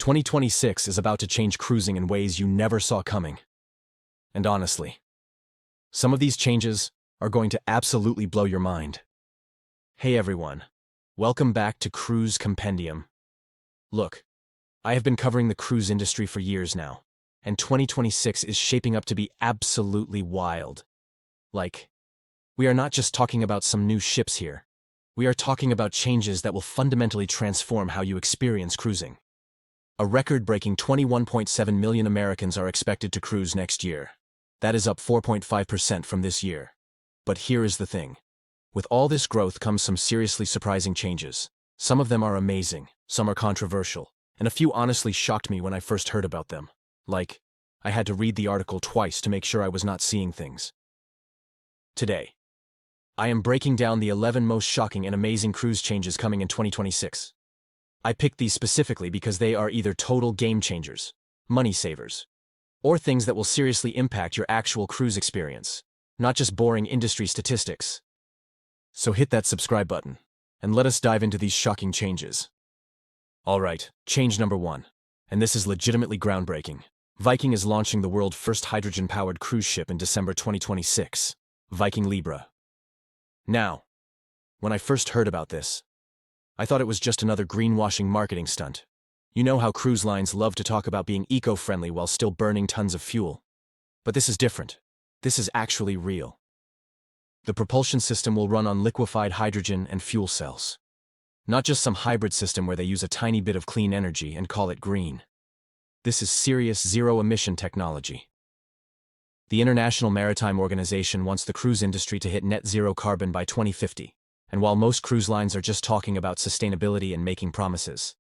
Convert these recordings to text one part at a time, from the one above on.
2026 is about to change cruising in ways you never saw coming. And honestly, some of these changes are going to absolutely blow your mind. Hey everyone, welcome back to Cruise Compendium. Look, I have been covering the cruise industry for years now, and 2026 is shaping up to be absolutely wild. We are not just talking about some new ships here. We are talking about changes that will fundamentally transform how you experience cruising. A record-breaking 21.7 million Americans are expected to cruise next year. That is up 4.5% from this year. But here is the thing. With all this growth comes some seriously surprising changes. Some of them are amazing, some are controversial, and a few honestly shocked me when I first heard about them. I had to read the article twice to make sure I was not seeing things. Today, I am breaking down the 11 most shocking and amazing cruise changes coming in 2026. I picked these specifically because they are either total game changers, money savers, or things that will seriously impact your actual cruise experience, not just boring industry statistics. So hit that subscribe button, and let us dive into these shocking changes. Alright, change number 1, and this is legitimately groundbreaking. Viking is launching the world's first hydrogen-powered cruise ship in December 2026, Viking Libra. Now, when I first heard about this, I thought it was just another greenwashing marketing stunt. You know how cruise lines love to talk about being eco-friendly while still burning tons of fuel. But this is different. This is actually real. The propulsion system will run on liquefied hydrogen and fuel cells. Not just some hybrid system where they use a tiny bit of clean energy and call it green. This is serious zero-emission technology. The International Maritime Organization wants the cruise industry to hit net zero carbon by 2050. And while most cruise lines are just talking about sustainability and making promises,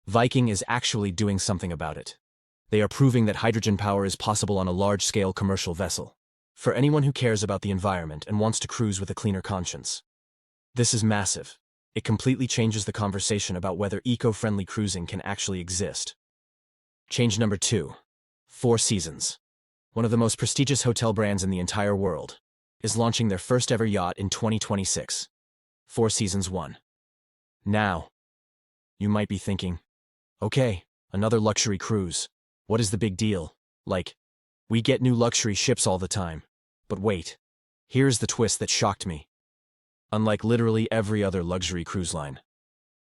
Viking is actually doing something about it. They are proving that hydrogen power is possible on a large-scale commercial vessel, for anyone who cares about the environment and wants to cruise with a cleaner conscience. This is massive. It completely changes the conversation about whether eco-friendly cruising can actually exist. Change number 2. Four Seasons, one of the most prestigious hotel brands in the entire world, is launching their first-ever yacht in 2026. Four Seasons 1. Now, you might be thinking, okay, another luxury cruise. What is the big deal? We get new luxury ships all the time. But wait, here's the twist that shocked me. Unlike literally every other luxury cruise line,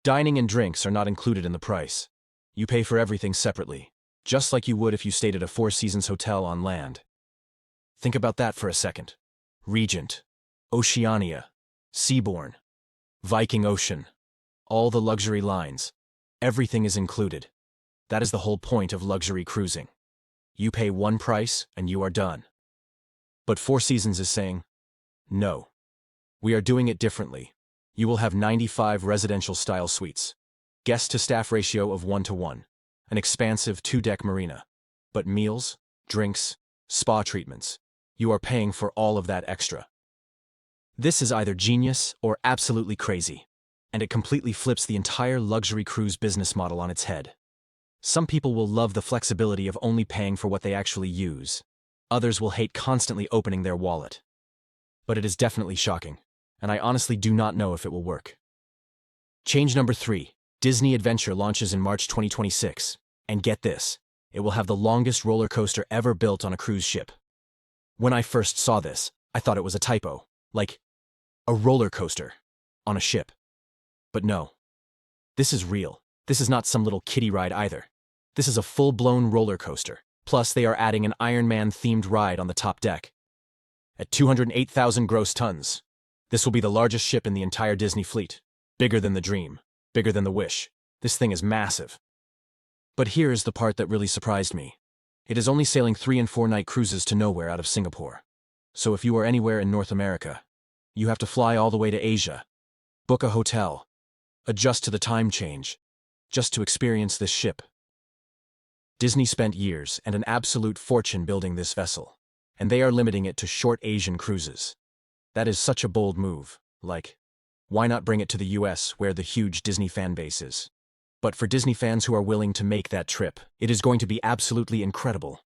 dining and drinks are not included in the price. You pay for everything separately, just like you would if you stayed at a Four Seasons hotel on land. Think about that for a second. Regent, Oceania, Seabourn, Viking Ocean, all the luxury lines, everything is included. That is the whole point of luxury cruising. You pay one price and you are done. But Four Seasons is saying, no. We are doing it differently. You will have 95 residential-style suites, guest-to-staff ratio of 1:1, an expansive 2-deck marina. But meals, drinks, spa treatments, you are paying for all of that extra. This is either genius or absolutely crazy, and it completely flips the entire luxury cruise business model on its head. Some people will love the flexibility of only paying for what they actually use. Others will hate constantly opening their wallet. But it is definitely shocking, and I honestly do not know if it will work. Change number 3. Disney Adventure launches in March 2026, and get this, it will have the longest roller coaster ever built on a cruise ship. When I first saw this, I thought it was a typo, a roller coaster on a ship. But no. This is real. This is not some little kiddie ride either. This is a full-blown roller coaster. Plus, they are adding an Iron Man-themed ride on the top deck. At 208,000 gross tons, this will be the largest ship in the entire Disney fleet. Bigger than the Dream. Bigger than the Wish. This thing is massive. But here is the part that really surprised me. It is only sailing 3- and 4-night cruises to nowhere out of Singapore. So if you are anywhere in North America, you have to fly all the way to Asia, book a hotel, adjust to the time change, just to experience this ship. Disney spent years and an absolute fortune building this vessel, and they are limiting it to short Asian cruises. That is such a bold move. Why not bring it to the US where the huge Disney fan base is? But for Disney fans who are willing to make that trip, it is going to be absolutely incredible.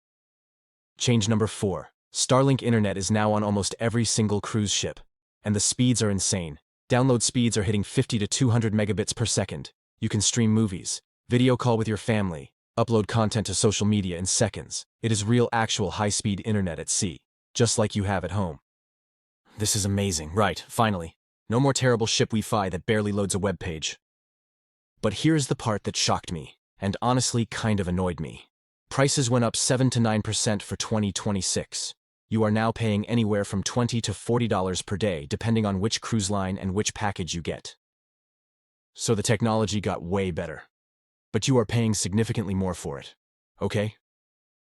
Change number 4. Starlink internet is now on almost every single cruise ship, and the speeds are insane. Download speeds are hitting 50 to 200 megabits per second. You can stream movies, video call with your family, Upload content to social media in seconds. It is real actual high-speed internet at sea, just like you have at home. This is amazing, right, finally. No more terrible ship Wi-Fi that barely loads a web page. But here's the part that shocked me, and honestly kind of annoyed me. Prices went up 7 to 9% for 2026. You are now paying anywhere from $20 to $40 per day, depending on which cruise line and which package you get. So the technology got way better. But you are paying significantly more for it. Okay?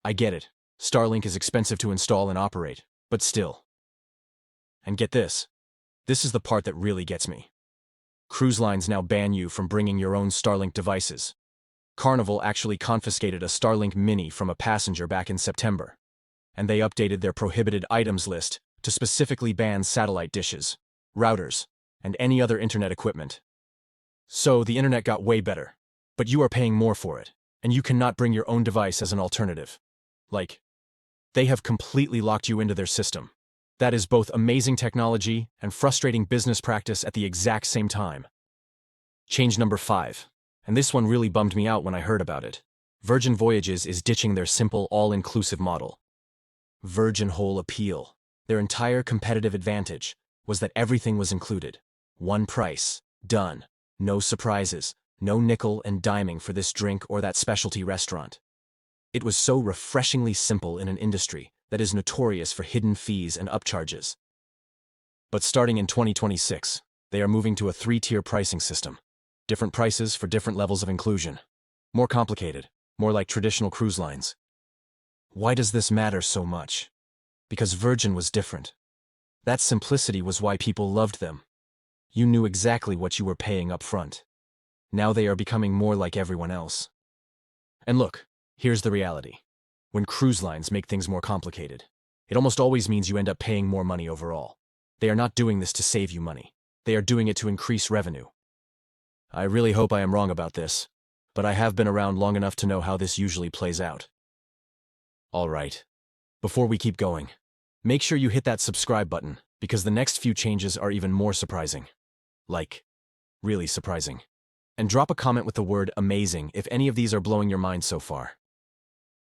I get it. Starlink is expensive to install and operate, but still. And get this. This is the part that really gets me. Cruise lines now ban you from bringing your own Starlink devices. Carnival actually confiscated a Starlink Mini from a passenger back in September, and they updated their prohibited items list to specifically ban satellite dishes, routers, and any other internet equipment. So the internet got way better, but you are paying more for it, and you cannot bring your own device as an alternative. Like, they have completely locked you into their system. That is both amazing technology and frustrating business practice at the exact same time. Change number 5, and this one really bummed me out when I heard about it. Virgin Voyages is ditching their simple, all-inclusive model. Virgin whole appeal, their entire competitive advantage, was that everything was included. One price, done. No surprises, no nickel and diming for this drink or that specialty restaurant. It was so refreshingly simple in an industry that is notorious for hidden fees and upcharges. But starting in 2026, they are moving to a 3-tier pricing system. Different prices for different levels of inclusion. More complicated, more like traditional cruise lines. Why does this matter so much? Because Virgin was different. That simplicity was why people loved them. You knew exactly what you were paying up front. Now they are becoming more like everyone else. And look, here's the reality. When cruise lines make things more complicated, it almost always means you end up paying more money overall. They are not doing this to save you money. They are doing it to increase revenue. I really hope I am wrong about this, but I have been around long enough to know how this usually plays out. All right. Before we keep going, make sure you hit that subscribe button, because the next few changes are even more surprising. Like, really surprising. And drop a comment with the word amazing if any of these are blowing your mind so far.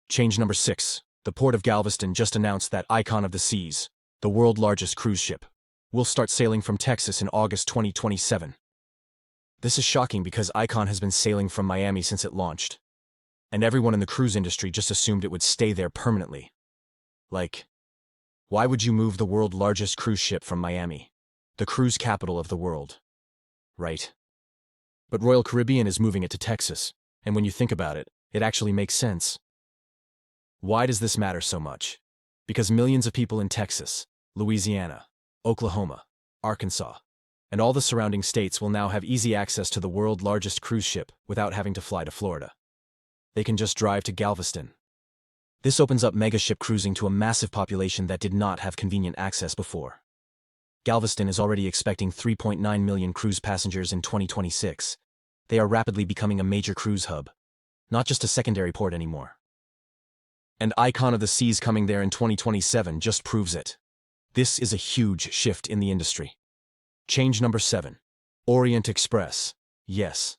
Change number 6. The Port of Galveston just announced that Icon of the Seas, the world's largest cruise ship, will start sailing from Texas in August 2027. This is shocking because Icon has been sailing from Miami since it launched, and everyone in the cruise industry just assumed it would stay there permanently. Like, why would you move the world's largest cruise ship from Miami, the cruise capital of the world? Right. But Royal Caribbean is moving it to Texas, and when you think about it, it actually makes sense. Why does this matter so much? Because millions of people in Texas, Louisiana, Oklahoma, Arkansas, and all the surrounding states will now have easy access to the world's largest cruise ship without having to fly to Florida. They can just drive to Galveston. This opens up megaship cruising to a massive population that did not have convenient access before. Galveston is already expecting 3.9 million cruise passengers in 2026. They are rapidly becoming a major cruise hub, not just a secondary port anymore. And Icon of the Seas coming there in 2027 just proves it. This is a huge shift in the industry. Change number 7. Orient Express. Yes,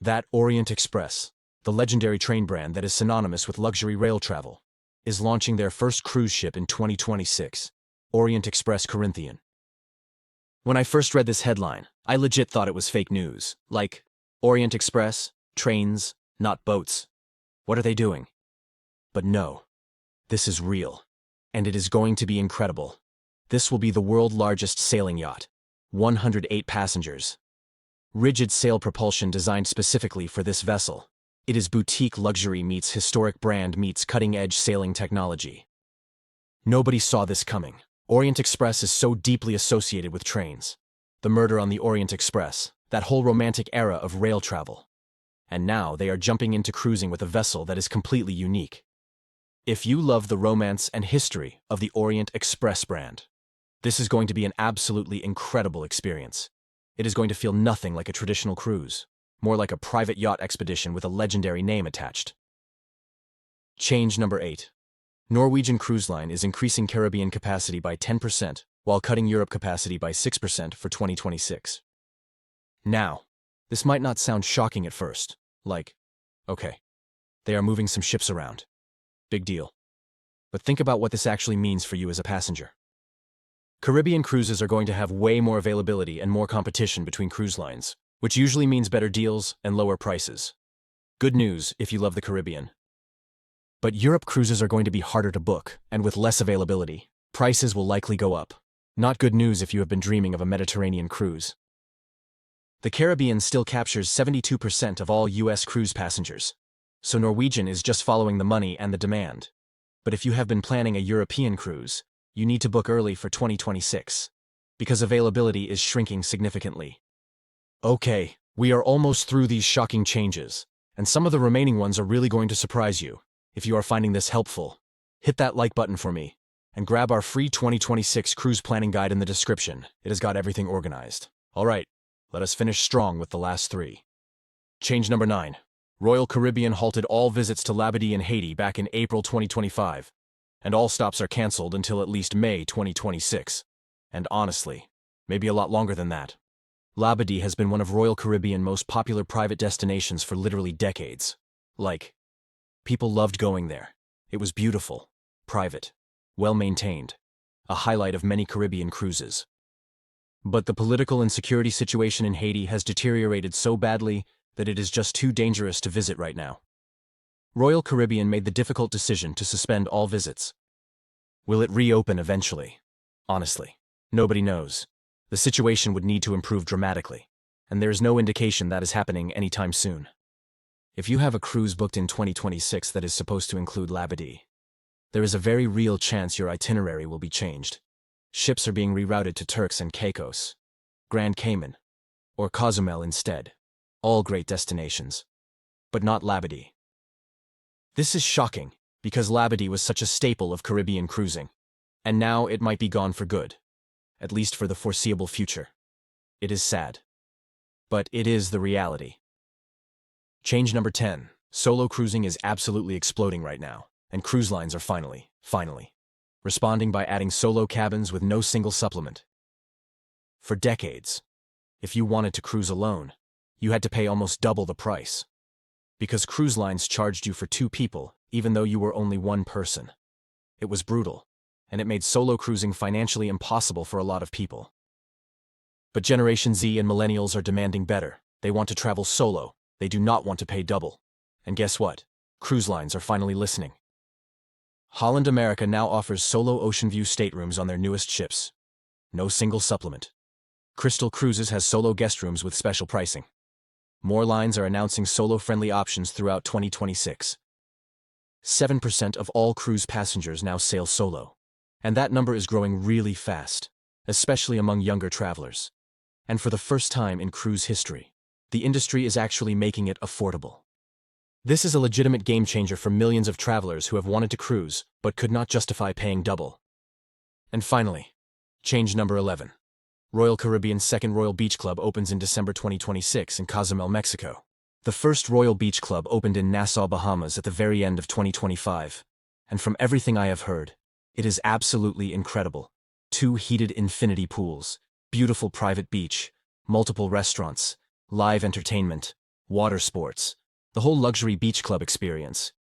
that Orient Express, the legendary train brand that is synonymous with luxury rail travel, is launching their first cruise ship in 2026, Orient Express Corinthian. When I first read this headline, I legit thought it was fake news. Like, Orient Express, trains, not boats. What are they doing? But no, this is real, and it is going to be incredible. This will be the world's largest sailing yacht, 108 passengers. Rigid sail propulsion designed specifically for this vessel. It is boutique luxury meets historic brand meets cutting-edge sailing technology. Nobody saw this coming. Orient Express is so deeply associated with trains. The murder on the Orient Express, that whole romantic era of rail travel. And now they are jumping into cruising with a vessel that is completely unique. If you love the romance and history of the Orient Express brand, this is going to be an absolutely incredible experience. It is going to feel nothing like a traditional cruise, more like a private yacht expedition with a legendary name attached. Change number 8. Norwegian Cruise Line is increasing Caribbean capacity by 10% while cutting Europe capacity by 6% for 2026. Now, this might not sound shocking at first, like, okay, They are moving some ships around. Big deal. But think about what this actually means for you as a passenger. Caribbean cruises are going to have way more availability and more competition between cruise lines, which usually means better deals and lower prices. Good news if you love the Caribbean. But Europe cruises are going to be harder to book, and with less availability, prices will likely go up. Not good news if you have been dreaming of a Mediterranean cruise. The Caribbean still captures 72% of all US cruise passengers, so Norwegian is just following the money and the demand. But if you have been planning a European cruise, you need to book early for 2026, because availability is shrinking significantly. Okay, we are almost through these shocking changes, and some of the remaining ones are really going to surprise you. If you are finding this helpful, hit that like button for me, and grab our free 2026 cruise planning guide in the description. It has got everything organized. All right, let us finish strong with the last 3. Change number 9. Royal Caribbean halted all visits to Labadee and Haiti back in April 2025, and all stops are canceled until at least May 2026. And honestly, maybe a lot longer than that. Labadee has been one of Royal Caribbean's most popular private destinations for literally decades. People loved going there. It was beautiful, private, well-maintained, a highlight of many Caribbean cruises. But the political and security situation in Haiti has deteriorated so badly that it is just too dangerous to visit right now. Royal Caribbean made the difficult decision to suspend all visits. Will it reopen eventually? Honestly, nobody knows. The situation would need to improve dramatically, and there is no indication that is happening anytime soon. If you have a cruise booked in 2026 that is supposed to include Labadee, there is a very real chance your itinerary will be changed. Ships are being rerouted to Turks and Caicos, Grand Cayman, or Cozumel instead. All great destinations, but not Labadee. This is shocking, because Labadee was such a staple of Caribbean cruising, and now it might be gone for good, at least for the foreseeable future. It is sad, but it is the reality. Change number 10. Solo cruising is absolutely exploding right now, and cruise lines are finally responding by adding solo cabins with no single supplement. For decades, if you wanted to cruise alone, you had to pay almost double the price, because cruise lines charged you for 2 people, even though you were only 1 person. It was brutal, and it made solo cruising financially impossible for a lot of people. But Generation Z and millennials are demanding better. They want to travel solo. They do not want to pay double. And guess what? Cruise lines are finally listening. Holland America now offers solo ocean view staterooms on their newest ships. No single supplement. Crystal Cruises has solo guest rooms with special pricing. More lines are announcing solo-friendly options throughout 2026. 7% of all cruise passengers now sail solo, and that number is growing really fast, especially among younger travelers. And for the first time in cruise history, the industry is actually making it affordable. This is a legitimate game changer for millions of travelers who have wanted to cruise but could not justify paying double. And finally, change number 11. Royal Caribbean's second Royal Beach Club opens in December 2026 in Cozumel, Mexico. The first Royal Beach Club opened in Nassau, Bahamas at the very end of 2025, and from everything I have heard, it is absolutely incredible. 2 heated infinity pools, beautiful private beach, multiple restaurants, live entertainment, water sports, the whole luxury beach club experience.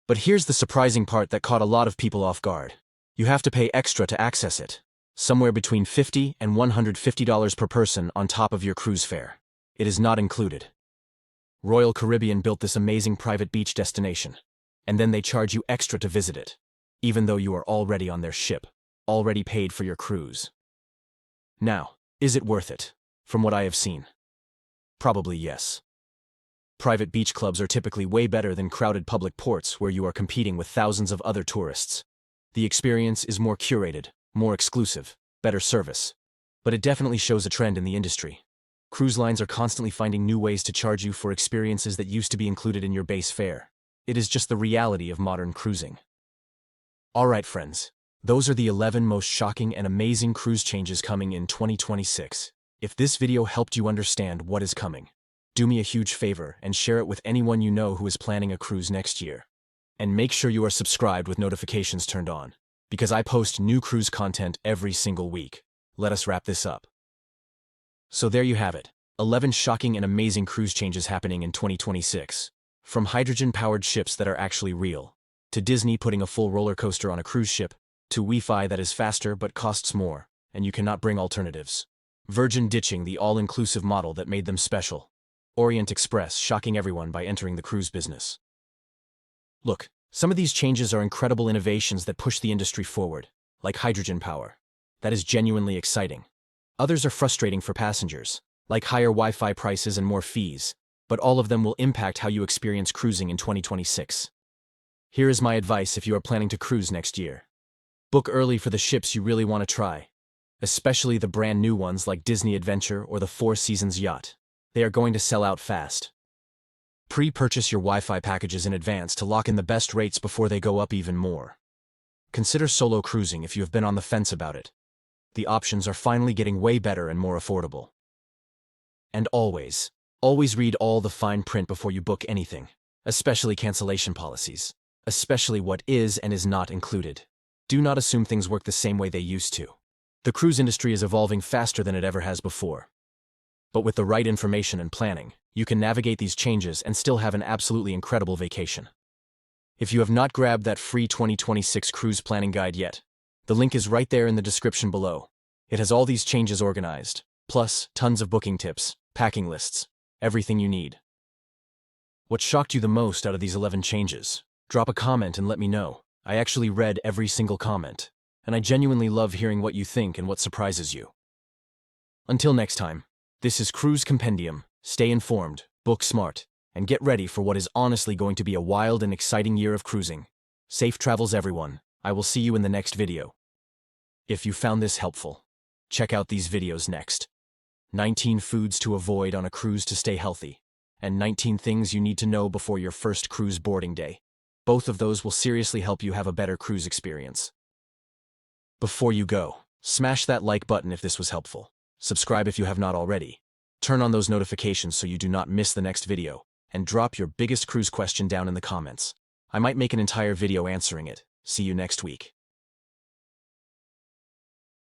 But here's the surprising part that caught a lot of people off guard. You have to pay extra to access it, somewhere between $50 and $150 per person on top of your cruise fare. It is not included. Royal Caribbean built this amazing private beach destination, and then they charge you extra to visit it, even though you are already on their ship, already paid for your cruise. Now, is it worth it? From what I have seen, probably yes. Private beach clubs are typically way better than crowded public ports where you are competing with thousands of other tourists. The experience is more curated, more exclusive, better service. But it definitely shows a trend in the industry. Cruise lines are constantly finding new ways to charge you for experiences that used to be included in your base fare. It is just the reality of modern cruising. Alright friends, those are the 11 most shocking and amazing cruise changes coming in 2026. If this video helped you understand what is coming, do me a huge favor and share it with anyone you know who is planning a cruise next year. And make sure you are subscribed with notifications turned on, because I post new cruise content every single week. Let us wrap this up. So there you have it, 11 shocking and amazing cruise changes happening in 2026. From hydrogen-powered ships that are actually real, to Disney putting a full roller coaster on a cruise ship, to Wi-Fi that is faster but costs more, and you cannot bring alternatives. Virgin ditching the all-inclusive model that made them special. Orient Express shocking everyone by entering the cruise business. Look, some of these changes are incredible innovations that push the industry forward, like hydrogen power. That is genuinely exciting. Others are frustrating for passengers, like higher Wi-Fi prices and more fees, but all of them will impact how you experience cruising in 2026. Here is my advice if you are planning to cruise next year. Book early for the ships you really want to try, especially the brand new ones like Disney Adventure or the Four Seasons Yacht. They are going to sell out fast. Pre-purchase your Wi-Fi packages in advance to lock in the best rates before they go up even more. Consider solo cruising if you have been on the fence about it. The options are finally getting way better and more affordable. And always read all the fine print before you book anything, especially cancellation policies, especially what is and is not included. Do not assume things work the same way they used to. The cruise industry is evolving faster than it ever has before. But with the right information and planning, you can navigate these changes and still have an absolutely incredible vacation. If you have not grabbed that free 2026 cruise planning guide yet, the link is right there in the description below. It has all these changes organized, plus tons of booking tips, packing lists, everything you need. What shocked you the most out of these 11 changes? Drop a comment and let me know. I actually read every single comment, and I genuinely love hearing what you think and what surprises you. Until next time, this is Cruise Compendium. Stay informed, book smart, and get ready for what is honestly going to be a wild and exciting year of cruising. Safe travels, everyone. I will see you in the next video. If you found this helpful, check out these videos next. 19 foods to avoid on a cruise to stay healthy, and 19 things you need to know before your first cruise boarding day. Both of those will seriously help you have a better cruise experience. Before you go, smash that like button if this was helpful. Subscribe if you have not already. Turn on those notifications so you do not miss the next video, and drop your biggest cruise question down in the comments. I might make an entire video answering it. See you next week.